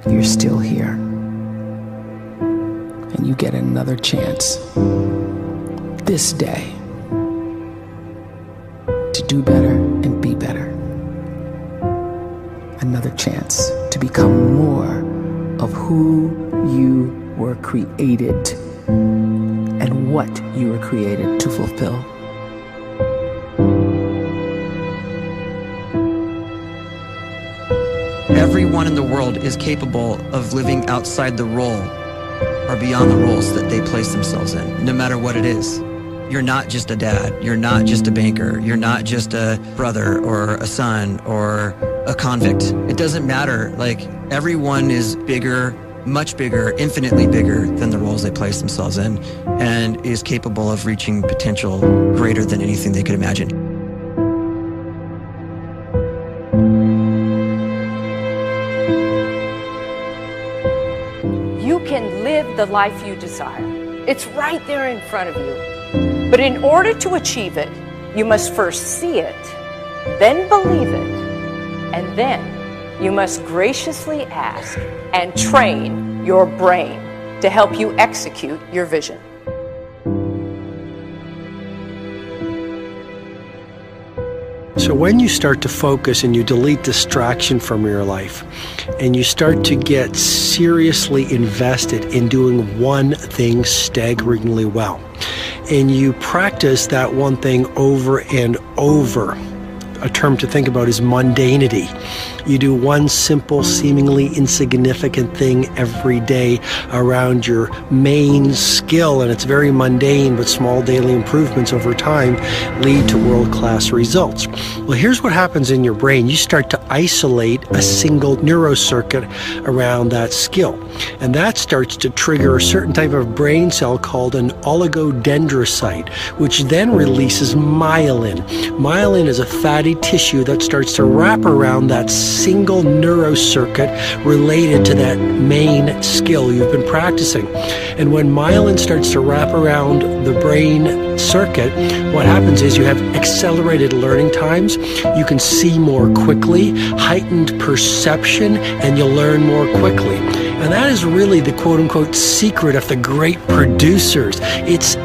you're still here. And you get another chance this day to do better and be better. Another chance to become more of who you were created and what you were created to fulfill. Everyone in the world is capable of living outside the role or beyond the roles that they place themselves in, no matter what it is. You're not just a dad, you're not just a banker, you're not just a brother or a son or a convict. It doesn't matter. Like, everyone is bigger, much bigger, infinitely bigger than the roles they place themselves in, and is capable of reaching potential greater than anything they could imagine. You can live the life you desire. It's right there in front of you. But in order to achieve it, you must first see it, then believe it, and then you must graciously ask and train your brain to help you execute your vision. So when you start to focus and you delete distraction from your life, and you start to get seriously invested in doing one thing staggeringly well, and you practice that one thing over and over, a term to think about is mundanity. You do one simple, seemingly insignificant thing every day around your main skill, and it's very mundane, but small daily improvements over time lead to world-class results. Well, here's what happens in your brain. You start to isolate a single neurocircuit around that skill, and that starts to trigger a certain type of brain cell called an oligodendrocyte, which then releases myelin. Myelin is a fatty tissue that starts to wrap around that single neurocircuit related to that main skill you've been practicing. And when myelin starts to wrap around the brain circuit, what happens is you have accelerated learning times, you can see more quickly, heightened perception, and you'll learn more quickly. And that is really the quote-unquote secret of the great producers. It's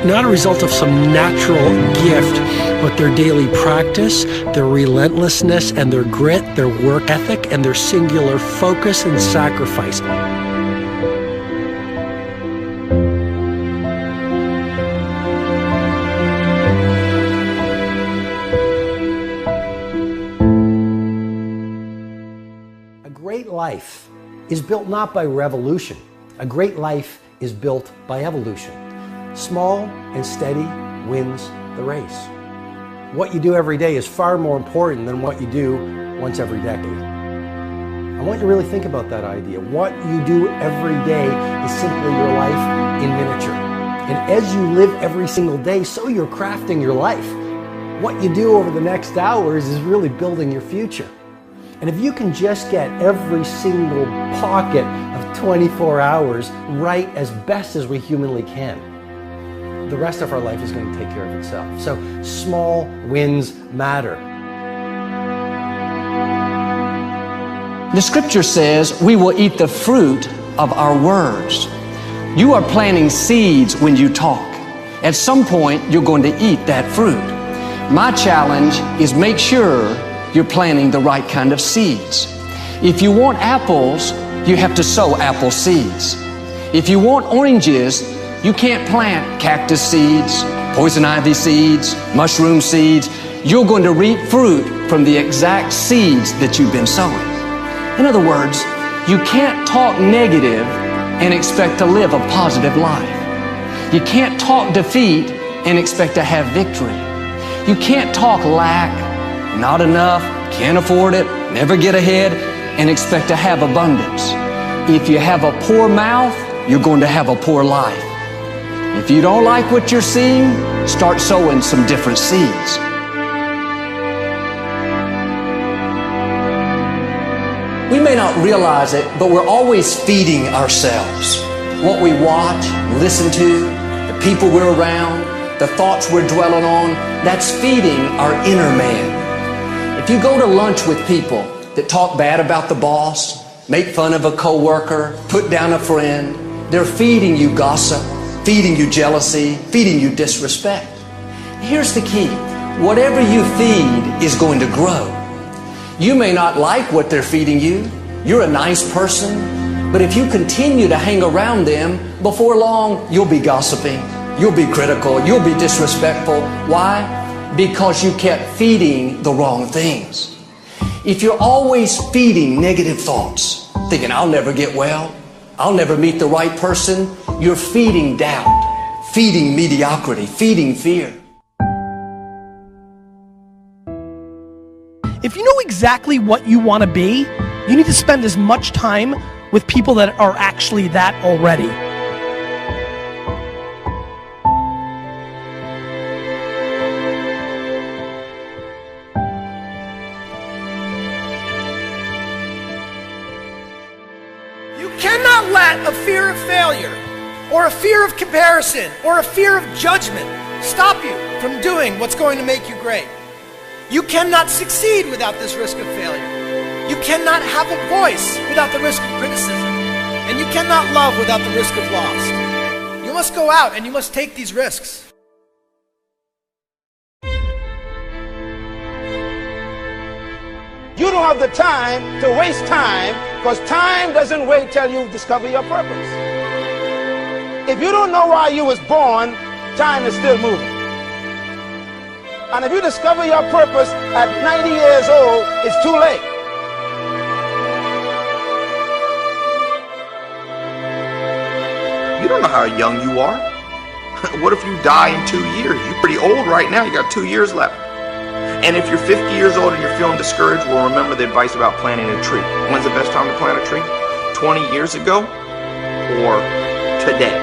not a result of some natural gift, but their daily practice, their relentlessness and their grit, their work ethic, and their singular focus and sacrifice. A great life is built not by revolution. A great life is built by evolution. Small and steady wins the race. What you do every day is far more important than what you do once every decade. I want you to really think about that idea. What you do every day is simply your life in miniature. And as you live every single day, so you're crafting your life. What you do over the next hours is really building your future. And if you can just get every single pocket of 24 hours right as best as we humanly can, the rest of our life is going to take care of itself. So small wins matter. The scripture says we will eat the fruit of our words. You are planting seeds when you talk. At some point, you're going to eat that fruit. My challenge is make sure you're planting the right kind of seeds. If you want apples, you have to sow apple seeds. If you want oranges, you can't plant cactus seeds, poison ivy seeds, mushroom seeds. You're going to reap fruit from the exact seeds that you've been sowing. In other words, you can't talk negative and expect to live a positive life. You can't talk defeat and expect to have victory. You can't talk lack, not enough, can't afford it, never get ahead, and expect to have abundance. If you have a poor mouth, you're going to have a poor life. If you don't like what you're seeing, start sowing some different seeds. We may not realize it, but we're always feeding ourselves. What we watch, listen to, the people we're around, the thoughts we're dwelling on, that's feeding our inner man. If you go to lunch with people that talk bad about the boss, make fun of a coworker, put down a friend. They're feeding you gossip, feeding you jealousy, feeding you disrespect. Here's the key. Whatever you feed is going to grow. You may not like what they're feeding you. You're a nice person. But if you continue to hang around them, before long, you'll be gossiping. You'll be critical. You'll be disrespectful. Why? Because you kept feeding the wrong things. If you're always feeding negative thoughts, thinking, I'll never get well, I'll never meet the right person, you're feeding doubt, feeding mediocrity, feeding fear. If you know exactly what you want to be, you need to spend as much time with people that are actually that already. You cannot let a fear of failure, or a fear of comparison, or a fear of judgment stop you from doing what's going to make you great. You cannot succeed without this risk of failure. You cannot have a voice without the risk of criticism. And you cannot love without the risk of loss. You must go out and you must take these risks. You don't have the time to waste time, because time doesn't wait till you discover your purpose. If you don't know why you was born, time is still moving. And if you discover your purpose at 90 years old, it's too late. You don't know how young you are. What if you die in 2 years? You're pretty old right now. You got 2 years left. And if you're 50 years old and you're feeling discouraged, well, remember the advice about planting a tree. When's the best time to plant a tree? 20 years ago or today?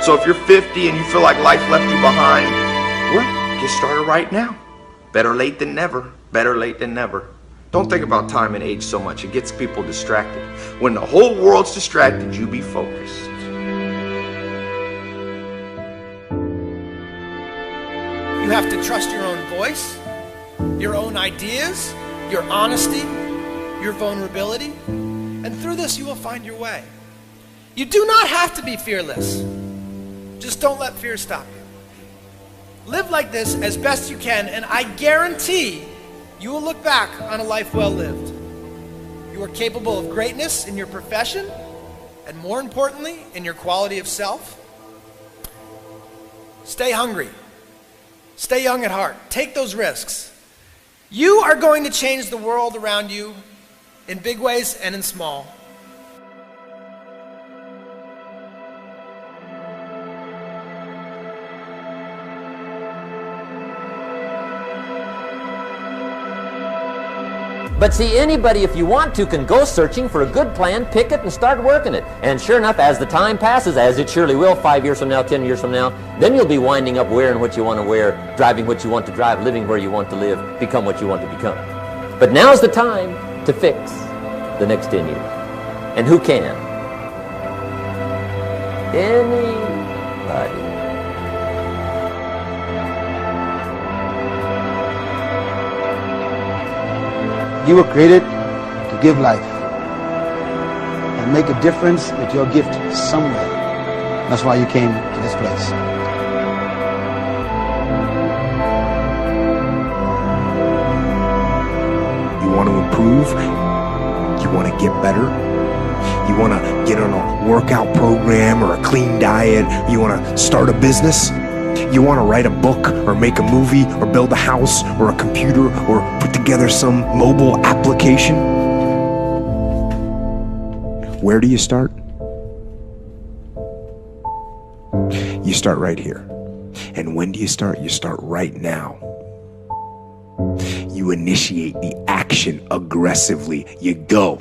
So if you're 50 and you feel like life left you behind, well, get started right now. Better late than never. Better late than never. Don't think about time and age so much. It gets people distracted. When the whole world's distracted, you be focused. You have to trust your own voice, your own ideas, your honesty, your vulnerability. And through this, you will find your way. You do not have to be fearless. Just don't let fear stop you. Live like this as best you can, and I guarantee you will look back on a life well lived. You are capable of greatness in your profession, and more importantly, in your quality of self. Stay hungry. Stay young at heart. Take those risks. You are going to change the world around you in big ways and in small. But see, anybody, if you want to, can go searching for a good plan, pick it, and start working it. And sure enough, as the time passes, as it surely will 5 years from now, 10 years from now, then you'll be winding up wearing what you want to wear, driving what you want to drive, living where you want to live, become what you want to become. But now's the time to fix the next 10 years. And who can? Anybody. You were created to give life and make a difference with your gift somewhere. That's why you came to this place. You want to improve? You want to get better? You want to get on a workout program or a clean diet? You want to start a business? You want to write a book or make a movie or build a house or a computer or put together some mobile application? Where do you start? You start right here. And when do you start? You start right now. You initiate the action aggressively. You go.